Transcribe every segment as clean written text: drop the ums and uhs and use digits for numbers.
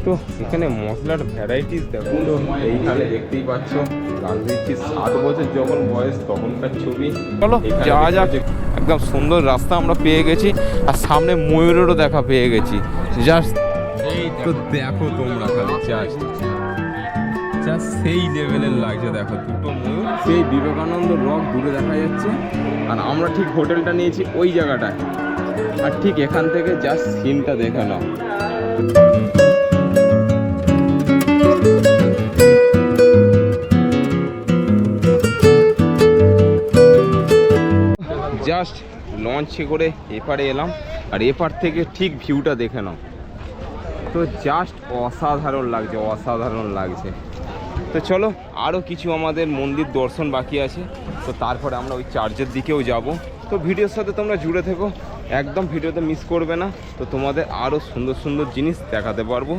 তো এখানে মশলার ভ্যারাইটিস দেখো। তো এইখানে দেখতেই পাচ্ছ গান্ধীজির 7 বছর যখন বয়স তখনকার ছবি। চলো যাওয়া যাক। একদম সুন্দর রাস্তা আমরা পেয়ে গেছি, আর সামনে ময়ূরেরও দেখা পেয়ে গেছি। জাস্ট তো দেখো তোমরা খালি জাস্ট সেই লেভেলের লাগছে। দেখো দুটো ময়ূর, সেই বিবেকানন্দ রক দূরে দেখা যাচ্ছে, আর আমরা ঠিক হোটেলটা নিয়েছি ওই জায়গাটায়। আর ঠিক এখান থেকে জাস্ট সিনটা দেখে নাও। জাস্ট লঞ্চে করে এপারে এলাম, আর এপার থেকে ঠিক ভিউটা দেখে নাও। তো জাস্ট অসাধারণ লাগছে, অসাধারণ লাগছে। তো চলো আরও কিছু আমাদের মন্দির দর্শন বাকি আছে, তো তারপরে আমরা ওই চার্চের দিকেও যাব। তো ভিডিওর সাথে তোমরা জুড়ে থেকো, একদম ভিডিওতে মিস করবে না। তো তোমাদের আরও সুন্দর সুন্দর জিনিস দেখাতে পারবো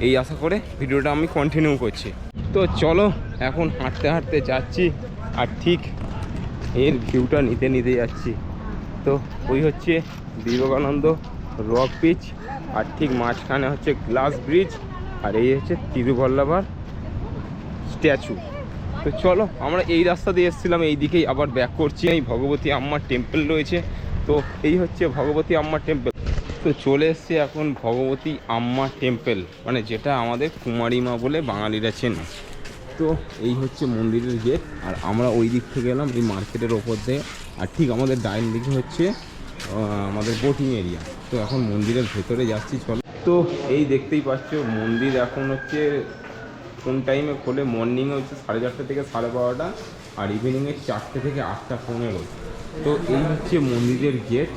এই আশা করে ভিডিওটা আমি কন্টিনিউ করছি। তো চলো এখন হাঁটতে হাঁটতে যাচ্ছি, আর ঠিক এর ভিউটা নিতে নিতে যাচ্ছি। তো ওই হচ্ছে বিবেকানন্দ রক বিচ, আর ঠিক মাঝখানে হচ্ছে গ্লাস ব্রিজ, আর এই হচ্ছে তিরুবল্লভার স্ট্যাচু। তো চলো আমরা এই রাস্তা দিয়ে এসেছিলাম, এই দিকেই আবার ব্যাক করছি। এই ভগবতী আম্মার টেম্পল রয়েছে, তো এই হচ্ছে ভগবতী আম্মার টেম্পল। তো চলে এসছি এখন ভগবতী আম্মা টেম্পল, মানে যেটা আমাদের কুমারী মা বলে বাঙালিরা চেনে। তো এই হচ্ছে মন্দিরের গেট, আর আমরা ওই দিক থেকে এলাম এই মার্কেটের ওপর দিয়ে, আর ঠিক আমাদের ডাইন দিকে হচ্ছে আমাদের বোটিং এরিয়া। তো এখন মন্দিরের ভেতরে যাচ্ছি চলো। তো এই দেখতেই পাচ্ছ মন্দির এখন হচ্ছে কোন টাইমে খোলে, মর্নিংয়ে হচ্ছে 4:30 থেকে 12:30, আর ইভিনিংয়ে 4টে থেকে 8:15। তো এই হচ্ছে মন্দিরের গেট,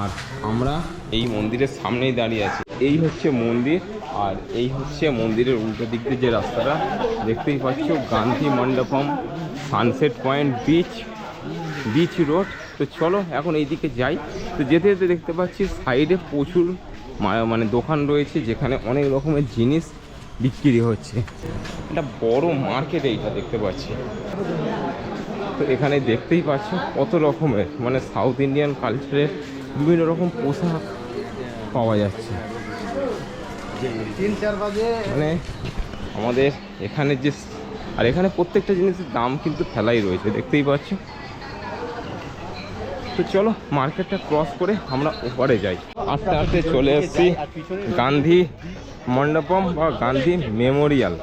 আর আমরা এই মন্দিরের সামনেই দাঁড়িয়ে আছি। এই হচ্ছে মন্দির, আর এই হচ্ছে মন্দিরের উল্টো দিক দিয়ে যে রাস্তাটা দেখতেই পাচ্ছ, Gandhi Mandapam, sunset point, beach road. তো চলো এখন এই দিকে যাই। তো যেতে যেতে দেখতে পাচ্ছি সাইডে প্রচুর মানে দোকান রয়েছে, যেখানে অনেক রকমের জিনিস বিক্রি হচ্ছে। একটা বড় মার্কেট এইটা দেখতে পাচ্ছি। তো এখানে দেখতেই পাচ্ছ কত রকমের মানে সাউথ ইন্ডিয়ান কালচারের বিভিন্ন রকম পোশাক পাওয়া যাচ্ছে। মানে আমাদের এখানে যে, আর এখানে প্রত্যেকটা জিনিসের দাম কিন্তু ফেলাই রয়েছে দেখতেই পাচ্ছ। তো চলো মার্কেটটা ক্রস করে আমরা ওপারে যাই। আস্তে আস্তে চলে এসেছি গান্ধী মণ্ডপম বা গান্ধী মেমোরিয়াল।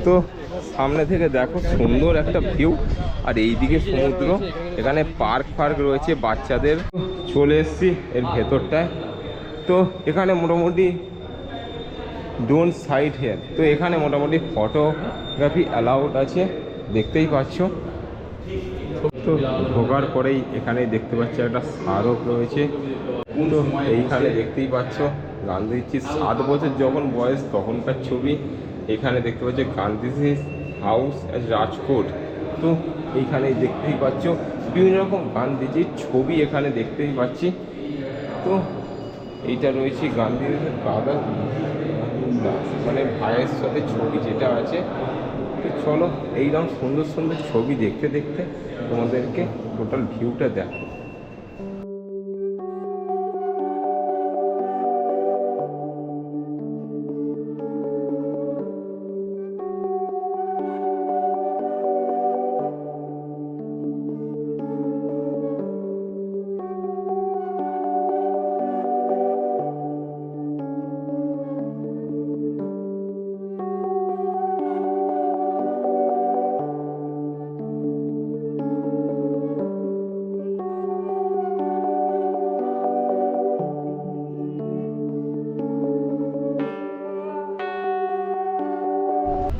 তো সামনে থেকে দেখো সুন্দর একটা ভিউ, আর এইদিকে সমুদ্র, এখানে পার্ক রয়েছে বাচ্চাদের। চলে এসেছি এর ভেতরটায়। তো এখানে মোটামুটি ডোন্ট সাইড হেয়ার, তো এখানে মোটামুটি ফটোগ্রাফি অ্যালাউড আছে দেখতেই পাচ্ছ। তো ঢোকার পরেই এখানে দেখতে পাচ্ছি একটা স্মারক রয়েছে। তো এইখানে দেখতেই পাচ্ছ গান্ধীজির 7 বছর যখন বয়স তখনকার ছবি। এখানে দেখতে পাচ্ছ গান্ধীজি হাউস রাজকোট। তো এইখানে দেখতেই পাচ্ছ বিভিন্ন রকম গান্ধীজির ছবি এখানে দেখতেই পাচ্ছি। তো এইটা রয়েছে গান্ধীজির দাদা মানে ভাইয়ের সাথে ছবি যেটা আছে। তো চলো এইরকম সুন্দর সুন্দর ছবি দেখতে দেখতে তোমাদেরকে টোটাল ভিউটা দেখো।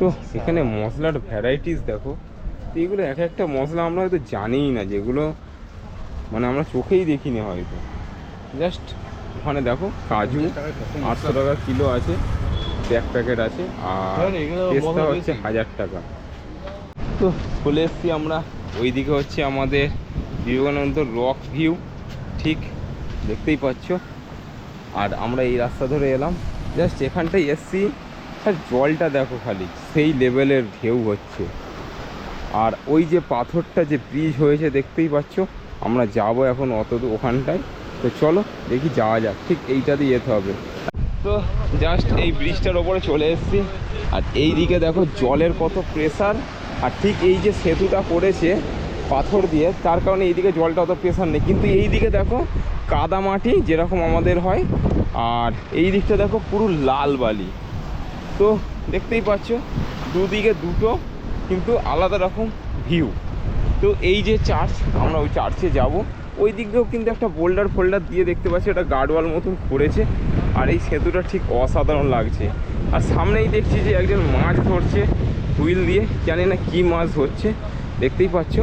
তো এখানে মশলার ভ্যারাইটিস দেখো। তো এগুলো এক একটা মশলা আমরা হয়তো জানিই না, যেগুলো মানে আমরা চোখেই দেখিনি হয়তো। জাস্ট ওখানে দেখো কাজু 800 টাকা কিলো আছে, এক প্যাকেট আছে, আর পেস্তা হচ্ছে 1000 টাকা। তো চলে এসছি আমরা ওইদিকে, হচ্ছে আমাদের বিবেকানন্দ রক ভিউ ঠিক দেখতেই পাচ্ছ। আর আমরা এই রাস্তা ধরে এলাম, জাস্ট এখানটায় এসছি। আর জলটা দেখো খালি সেই লেভেলের ঢেউ হচ্ছে, আর ওই যে পাথরটা যে ব্রিজ হয়েছে দেখতেই পাচ্ছ। আমরা যাব এখন ওখানটায়। তো চলো দেখি যাওয়া যাক, ঠিক এইটা দিয়ে যেতে হবে। তো জাস্ট এই ব্রিজটার ওপরে চলে এসেছি। আর এই দিকে দেখো জলের কত প্রেসার। আর ঠিক এই যে সেতুটা করেছে পাথর দিয়ে, তার কারণে এইদিকে জলটা অত প্রেসার নেই। কিন্তু এই দিকে দেখো কাদা মাটি যেরকম আমাদের হয়, আর এই দিকটা দেখো পুরো লাল বালি। তো দেখতেই পাচ্ছ দুদিকে দুটো কিন্তু আলাদা রকম ভিউ। তো এই যে চার্চ, আমরা ওই চার্চে যাব। ওই দিক দিয়েও কিন্তু একটা বোল্ডার ফোল্ডার দিয়ে দেখতে পাচ্ছি, এটা গার্ডওয়াল মতন করেছে। আর এই সেতুটা ঠিক অসাধারণ লাগছে। আর সামনেই দেখছি যে একজন মাছ ধরছে হুইল দিয়ে, জানি না কি মাছ ধরছে, দেখতেই পাচ্ছ।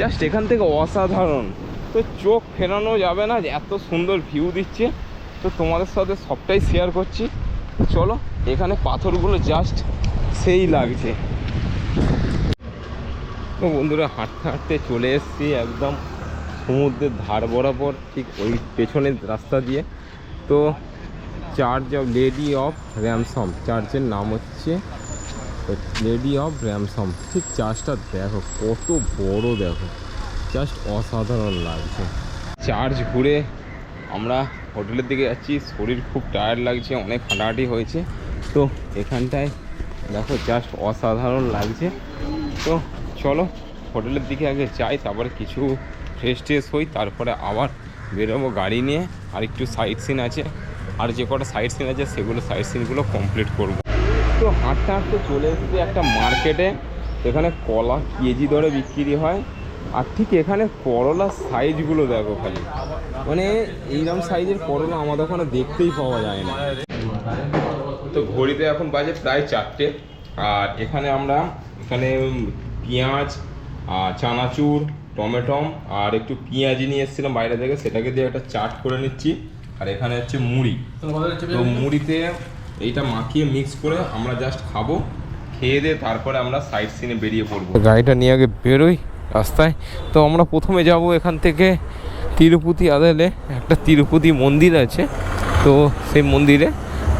জাস্ট এখান থেকে অসাধারণ, তো চোখ ফেরানো যাবে না, এত সুন্দর ভিউ দিচ্ছে। তো তোমাদের সাথে সবটাই শেয়ার করছি। চলো, এখানে পাথরগুলো জাস্ট সেই লাগছে। তো বন্ধুরা হাঁটতে হাঁটতে চলে এসেছি একদম সমুদ্রের ধার বরাবর, ঠিক ওই পেছনের রাস্তা দিয়ে। তো চার্চ অফ লেডি অফ র্যামসম, চার্চের নাম হচ্ছে লেডি অফ র্যামসম। ঠিক চার্চটা দেখো কত বড়, দেখো জাস্ট অসাধারণ লাগছে। চার্চ ঘুরে আমরা হোটেলের দিকে যাচ্ছি। শরীর খুব টায়ার্ড লাগছে, অনেক হাঁটাহাঁটি হয়েছে। তো এখানটায় দেখো জাস্ট অসাধারণ লাগছে। তো চলো হোটেলের দিকে আগে যাই, তারপরে কিছু ফ্রেশ ট্রেশ হই, তারপরে আবার বেরোবো গাড়ি নিয়ে। আর একটু সাইট সিন আছে, আর যে কটা সাইট সিন আছে সেগুলো সাইট সিনগুলো কমপ্লিট করব। তো হাঁটতে হাঁটতে চলে এসেছি একটা মার্কেটে। এখানে কলা কেজি দরে বিক্রি হয়। আর ঠিক এখানে করলার সাইজগুলো দেখো খালি, মানে এইরকম সাইজের করলা আমাদের ওখানে দেখতেই পাওয়া যায় না। তো ঘড়িতে এখন বাজে প্রায় 4টে। আর এখানে পেঁয়াজ, চানাচুর, টমেটম আর একটু পেঁয়াজি নিয়ে এসেছিলাম বাইরে থেকে, সেটাকে দিয়ে একটা চাট করে নিচ্ছি। আর এখানে হচ্ছে মুড়ি। তো মুড়িতে এইটা মাখিয়ে মিক্স করে আমরা জাস্ট খাবো। খেয়ে দিয়ে তারপরে আমরা সাইট সিনে বেরিয়ে পড়বো। গাড়িটা নিয়ে আগে বেরোই রাস্তায়। তো আমরা প্রথমে যাব এখান থেকে তিরুপতি আদালে, একটা তিরুপতি মন্দির আছে, তো সেই মন্দিরে।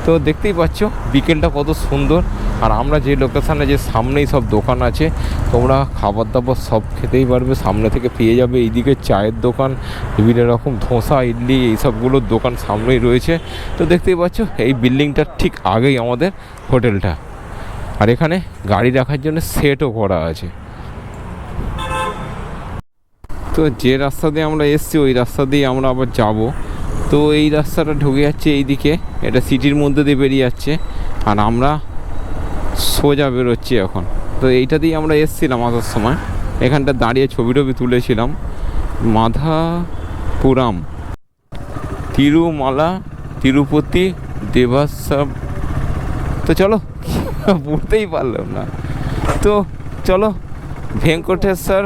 তো দেখতেই পাচ্ছ বিকেলটা কত সুন্দর। আর আমরা যে লোকেশানে, যে সামনেই সব দোকান আছে, তোমরা খাবার দাবার সব খেতেই পারবে, সামনে থেকে পেয়ে যাবে। এইদিকে চায়ের দোকান, বিভিন্ন রকম ধোসা, ইডলি, এইসবগুলোর দোকান সামনেই রয়েছে। তো দেখতেই পাচ্ছ এই বিল্ডিংটার ঠিক আগেই আমাদের হোটেলটা। আর এখানে গাড়ি রাখার জন্য সেটও করা আছে। তো যে রাস্তা দিয়ে আমরা এসছি ওই রাস্তা দিয়ে আমরা আবার যাব। তো এই রাস্তাটা ঢুকে যাচ্ছে এইদিকে, এটা সিটির মধ্যে দিয়ে বেরিয়ে যাচ্ছে। আর আমরা সোজা বেরোচ্ছি এখন। তো এইটা দিয়ে আমরা এসছিলাম আসার সময়, এখানটা দাঁড়িয়ে ছবি টবি তুলেছিলাম। মাধাপুরাম, তিরুমালা, তিরুপতি দেবাসম। তো চলো, বুঝতেই পারলাম না। তো চলো, ভেঙ্কটেশ্বর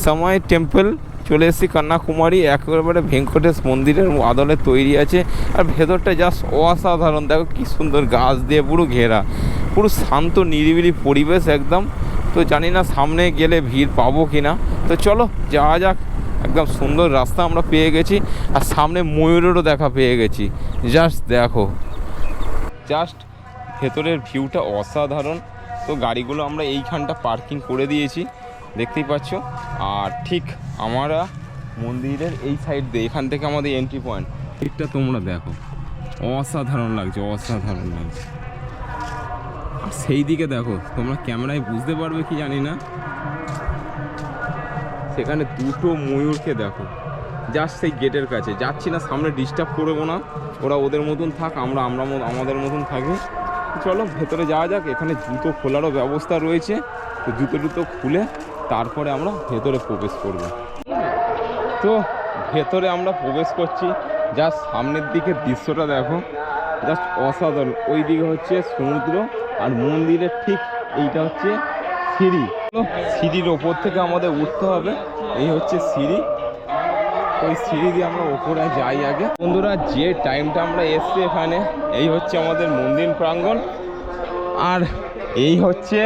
সময় টেম্পল চলে এসেছি, কন্যাকুমারী। একেবারে ভেঙ্কটেশ মন্দিরের আদলে তৈরি আছে। আর ভেতরটা জাস্ট অসাধারণ, দেখো কি সুন্দর, গাছ দিয়ে পুরো ঘেরা, পুরো শান্ত নিরিবিলি পরিবেশ একদম। তো জানি না সামনে গেলে ভিড় পাবো কি না। তো চলো যাওয়া যাক। একদম সুন্দর রাস্তা আমরা পেয়ে গেছি। আর সামনে ময়ূরেরও দেখা পেয়ে গেছি। জাস্ট দেখো, জাস্ট ভেতরের ভিউটা অসাধারণ। তো গাড়িগুলো আমরা এইখানটা পার্কিং করে দিয়েছি, দেখতেই পাচ্ছ। আর ঠিক আমরা মন্দিরের এই সাইড দিয়ে, এখান থেকে আমাদের এন্ট্রি পয়েন্ট, দিকটা তোমরা দেখো অসাধারণ লাগছে, অসাধারণ লাগছে। আর সেই দিকে দেখো, তোমরা ক্যামেরায় বুঝতে পারবে কি জানি না, সেখানে দুটো ময়ূরকে দেখো জাস্ট সেই গেটের কাছে। যাচ্ছি না, সামনে ডিস্টার্ব করবো না, ওরা ওদের মতন থাক, আমরা আমাদের মতন থাকি। চলো ভেতরে যাওয়া যাক। এখানে জুতো খোলারও ব্যবস্থা রয়েছে। তো জুতো খুলে তারপরে আমরা ভেতরে প্রবেশ করব। তো ভেতরে আমরা প্রবেশ করছি। জাস্ট সামনের দিকে দৃশ্যটা দেখো, জাস্ট অসাধারণ। ওই দিকে হচ্ছে সমুদ্র, আর মন্দিরের ঠিক এইটা হচ্ছে সিঁড়ি। সিঁড়ির ওপর থেকে আমাদের উঠতে হবে, এই হচ্ছে সিঁড়ি। ওই সিঁড়ি দিয়ে আমরা ওপরে যাই আগে। বন্ধুরা, যে টাইমটা আমরা এসছি এখানে, এই হচ্ছে আমাদের মন্দির প্রাঙ্গণ। আর এই হচ্ছে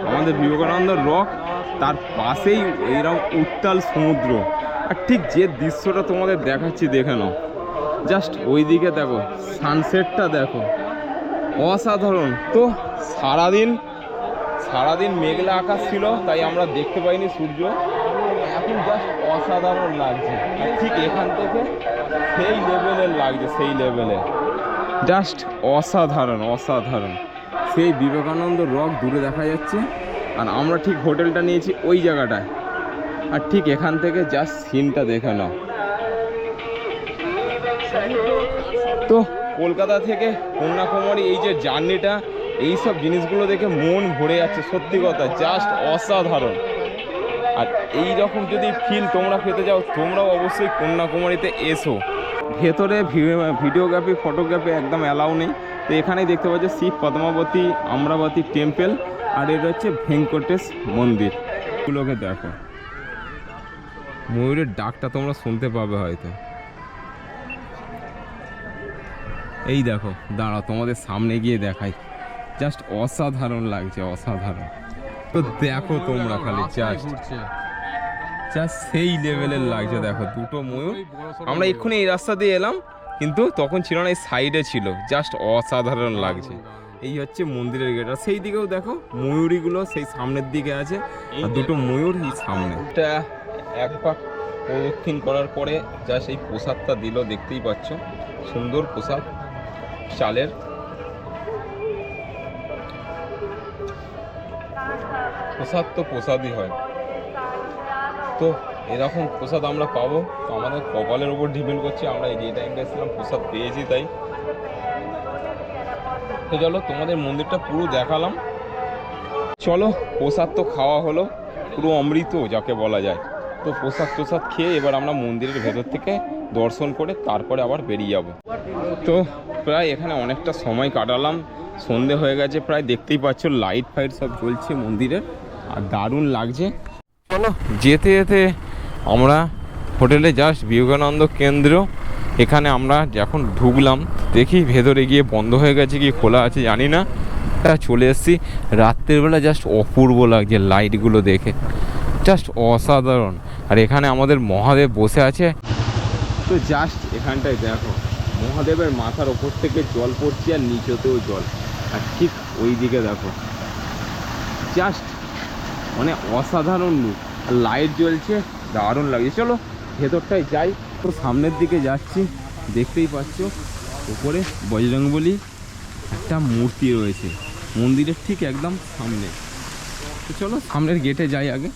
আমাদের বিবেকানন্দ রক, তার পাশেই এইরকম উত্তাল সমুদ্র। আর ঠিক যে দৃশ্যটা তোমাদের দেখাচ্ছি, দেখে নাও। জাস্ট ওই দিকে দেখো, সানসেটটা দেখো, অসাধারণ। তো সারাদিন মেঘলা আকাশ ছিল, তাই আমরা দেখতে পাইনি সূর্য। এখন জাস্ট অসাধারণ লাগছে। আর ঠিক এখান থেকে সেই লেভেলের লাগছে, সেই লেভেলের, জাস্ট অসাধারণ অসাধারণ। সেই বিবেকানন্দ রক দূরে দেখা যাচ্ছে, আর আমরা ঠিক হোটেলটা নিয়েছি ওই জায়গাটায়। আর ঠিক এখান থেকে জাস্ট সিনটা দেখে নাও। তো কলকাতা থেকে কন্যাকুমারী এই যে জার্নিটা, এই সব জিনিসগুলো দেখে মন ভরে যাচ্ছে, সত্যি কথা, জাস্ট অসাধারণ। আর এই রকম যদি ফিল তোমরা পেতে যাও, তোমরাও অবশ্যই কন্যাকুমারীতে এসো। ভেতরে ভিডিওগ্রাফি ফটোগ্রাফি একদম অ্যালাউ নেই। তো এখানেই দেখতে পাচ্ছ শিব পদ্মাবতী আম্রাবতী টেম্পল, আর এটা হচ্ছে ভেঙ্কটেশ মন্দির। এগুলোকে দেখো, ময়ূরের ডাকটা তোমরা শুনতে পাবে হয়তো। এই দেখো, দাঁড়াও তোমাদের সামনে গিয়ে দেখাই, জাস্ট অসাধারণ লাগছে, অসাধারণ। তো দেখো তোমরা খালি জাস্ট সেই লেভেলের লাগছে। দেখো দুটো ময়ূর, আমরা এক্ষুনি এই রাস্তা দিয়ে এলাম, কিন্তু তখন ছিল না, এই সাইডে ছিল, জাস্ট অসাধারণ লাগছে। এই হচ্ছে মন্দিরের গেট, আর সেই দিকেও দেখো ময়ূরীগুলো সেই সামনের দিকে আছে, আর দুটো ময়ূর এই সামনে। এটা এক পাক প্রদক্ষিণ করার পরে যা সেই প্রসাদটা দিল, দেখতেই পাচ্ছ, সুন্দর প্রসাদ চালের। প্রসাদ তো প্রসাদই হয়, তো এরকম প্রসাদ আমরা পাবো, তো আমাদের কপালের উপর ডিপেন্ড করছে, আমরা এই যে টাইমটা এসেছিলাম প্রসাদ পেয়েছি তাই। তো চলো তোমাদের মন্দিরটা পুরো দেখালাম। চলো, প্রসাদ তো খাওয়া হলো, পুরো অমৃত যাকে বলা যায়। তো প্রসাদ খেয়ে এবার আমরা মন্দিরের ভেতর থেকে দর্শন করে তারপরে আবার বেরিয়ে যাব। তো প্রায় এখানে অনেকটা সময় কাটালাম, সন্ধে হয়ে গেছে প্রায়, দেখতেই পাচ্ছ লাইট ফাইট সব জ্বলছে মন্দিরের, আর দারুণ লাগছে। চলো যেতে যেতে আমরা হোটেলে জাস্ট বিবেকানন্দ কেন্দ্র, এখানে আমরা যখন ঢুকলাম দেখি ভেতরে গিয়ে বন্ধ হয়ে গেছে কি খোলা আছে জানি না, চলে এসেছি। রাত্রের বেলা জাস্ট অপূর্ব লাগছে লাইটগুলো দেখে, জাস্ট অসাধারণ। আর এখানে আমাদের মহাদেব বসে আছে। তো জাস্ট এখানটায় দেখো, মহাদেবের মাথার ওপর থেকে জল পড়ছে, আর নিচেতেও জল, আর ঠিক ওই দিকে দেখো, জাস্ট মানে অসাধারণ লুক, আর লাইট জ্বলছে, দারুণ লাগছে। চলো ভেতরটায় যাই। তো সামনের দিকে যাচ্ছি, দেখতেই পাচ্ছ উপরে বজরংবলী একটা মূর্তি রয়েছে মন্দিরের ঠিক একদম সামনে। তো চলো সামনের গেটে যাই আগে।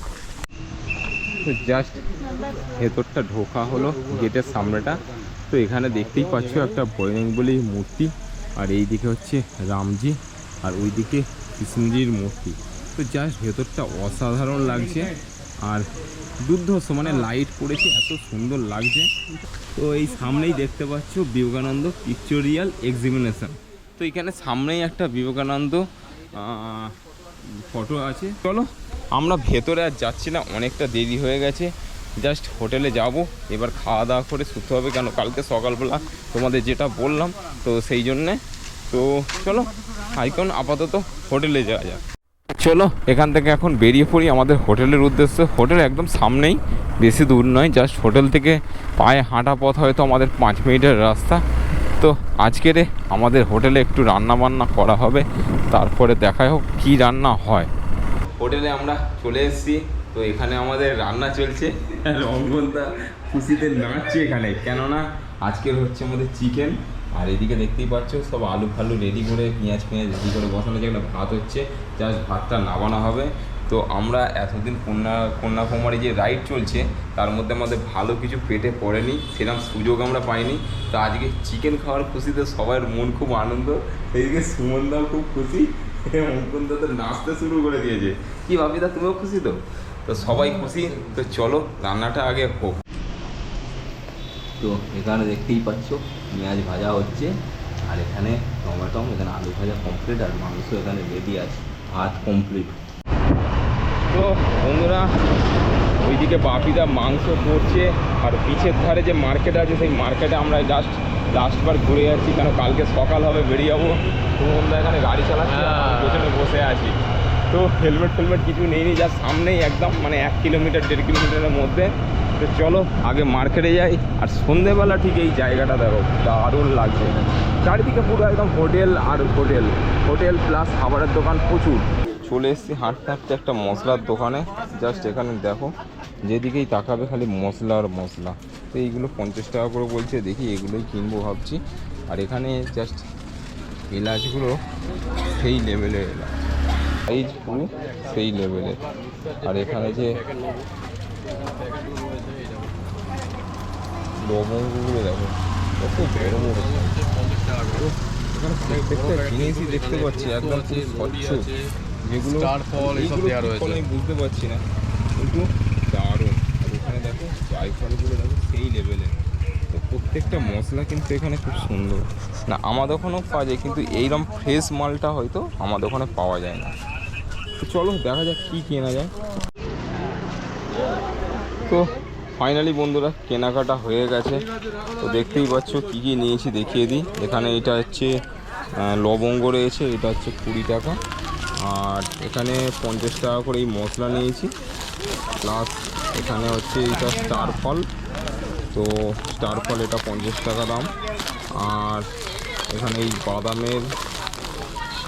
তো জাস্ট ভেতরটা ঢোকা হলো গেটের সামনেটা। তো এখানে দেখতেই পাচ্ছ একটা বজরংবলী মূর্তি, আর এই দিকে হচ্ছে রামজি, আর ওই দিকে কৃষ্ণজির মূর্তি। তো জাস্ট ভেতরটা অসাধারণ লাগছে, আর দুর্ধর্ষ মানে লাইট পড়েছে, এত সুন্দর লাগছে। তো এই সামনেই দেখতে পাচ্ছ বিবেকানন্দ পিকচরিয়াল এক্সিবিশন। তো এখানে সামনেই একটা বিবেকানন্দ ফটো আছে। চলো আমরা ভেতরে আর যাচ্ছি না, অনেকটা দেরি হয়ে গেছে, জাস্ট হোটেলে যাব, এবার খাওয়া দাওয়া করে শুতে হবে, কেন কালকে সকালবেলা তোমাদের যেটা বললাম, তো সেই জন্যে। তো চলো আইকন আপাতত হোটেলে যাওয়া যাক। চলো এখান থেকে এখন বেরিয়ে পড়ি আমাদের হোটেলের উদ্দেশ্যে। হোটেল একদম সামনেই, বেশি দূর নয়, জাস্ট হোটেল থেকে পায়ে হাঁটা পথ হয়তো আমাদের 5 মিনিটের রাস্তা। তো আজকের আমাদের হোটেলে একটু রান্না বান্না করা হবে, তারপরে দেখা হোক কী রান্না হয়। হোটেলে আমরা চলে এসেছি, তো এখানে আমাদের রান্না চলছে, রঙ্গনদা খুশিতে নাচছে এখানে, কেননা আজকের হচ্ছে আমাদের চিকেন। আর এদিকে দেখতেই পাচ্ছ সব আলু ফালু রেডি করে, পেঁয়াজ রেডি করে বসানো, যেখানে ভাত হচ্ছে, জাস্ট ভাতটা নামানো হবে। তো আমরা এতদিন কন্যাকুমারী যে রাইড চলছে তার মধ্যে আমাদের ভালো কিছু পেটে পড়েনি, সেরকম সুযোগ আমরা পাইনি। তো আজকে চিকেন খাওয়ার খুশিতে সবার মন খুব আনন্দ, এদিকে সুমনদাও খুব খুশি, অঙ্কনদা তো নাচতে শুরু করে দিয়েছে। কি ভাবিদা, তুমিও খুশি? তো তো সবাই খুশি। তো চলো রান্নাটা আগে হোক। তো এখানে দেখতেই পাচ্ছ পেঁয়াজ ভাজা হচ্ছে, আর এখানে টমেটো, এখানে আলু ভাজা কমপ্লিট, আর মাংস এখানে রেডি আছে, ভাত কমপ্লিট। তো বন্ধুরা ওইদিকে বাপিদা মাংস করছে, আর পিছের ধারে যে মার্কেট আছে সেই মার্কেটে আমরা জাস্ট লাস্টবার ঘুরে যাচ্ছি, কারণ কালকে সকাল হবে বেরিয়ে যাবো। তো বন্ধুরা এখানে গাড়ি চালাচ্ছে, পেছনে বসে আছি। তো হেলমেট কিছু নেইনি, যা সামনেই একদম মানে 1 কিলোমিটার 1.5 কিলোমিটারের মধ্যে। তো চলো আগে মার্কেটে যাই। আর সন্ধেবেলা ঠিক এই জায়গাটা দেখো, দারুণ লাগছে, চারিদিকে পুরো একদম হোটেল, আর হোটেল প্লাস খাবারের দোকান প্রচুর। চলে এসেছি হাঁটতে হাঁটতে একটা মশলার দোকানে, জাস্ট এখানে দেখো যেদিকেই তাকাবে খালি মশলা আর মশলা। তো এইগুলো 50 টাকা করে বলছে, দেখি এগুলোই কিনবো ভাবছি। আর এখানে জাস্ট এলাচগুলো সেই লেভেলের এলাচ, সাইজ পুরো সেই লেভেলের। আর এখানে যে লবঙ্গগুলো দেখো কত বড় বড়, এখানে প্রত্যেকটা জিনিসই দেখতে পাচ্ছি একদম পুরো স্বচ্ছ, যেগুলো আমি বুঝতে পারছি না, কিন্তু দারুণ। আর এখানে দেখো জায়ফলগুলো দেখো সেই লেভেলের। তো প্রত্যেকটা মশলা কিন্তু এখানে খুব সুন্দর। না আমাদের ওখানেও পাওয়া যায়, কিন্তু এইরকম ফ্রেশ মালটা হয়তো আমাদের ওখানে পাওয়া যায় না। তো চলো দেখা যাক কী কেনা যায়। তো ফাইনালি বন্ধুরা কেনাকাটা হয়ে গেছে। তো দেখতেই পাচ্ছ কী কী নিয়েছি, দেখিয়ে দিই। এখানে এটা হচ্ছে লবঙ্গ রয়েছে, এটা হচ্ছে 20 টাকা। আর এখানে 50 টাকা করে এই মশলা নিয়েছি। প্লাস এখানে হচ্ছে এইটা স্টার ফল, তো স্টার ফল এটা 50 টাকা দাম। আর এখানে এই বাদামের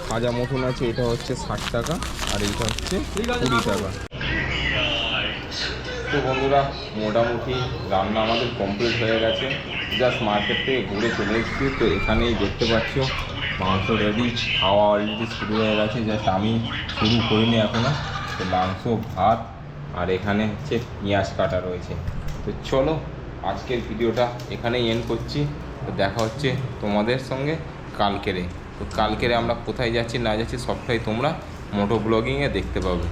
ভাজা মতন আছে, এটা হচ্ছে 60 টাকা। আর এইটা হচ্ছে 20 টাকা। তো বন্ধুরা মোটামুটি রান্না আমাদের কমপ্লিট হয়ে গেছে, জাস্ট মার্কেট থেকে ঘুরে চলে এসেছি। তো এখানেই দেখতে পাচ্ছ মাংস রেডি, খাওয়া অলরেডি শুরু হয়ে গেছে, জাস্ট আমি শুরু করিনি এখনও। তো মাংস, ভাত, আর এখানে হচ্ছে পেঁয়াজ কাটা রয়েছে। তো চলো আজকের ভিডিওটা এখানেই এন্ড করছি। তো দেখা হচ্ছে তোমাদের সঙ্গে কালকেরে। তো কালকেরে আমরা কোথায় যাচ্ছি না যাচ্ছি সবটাই তোমরা মোটো ব্লগিংয়ে দেখতে পাবে।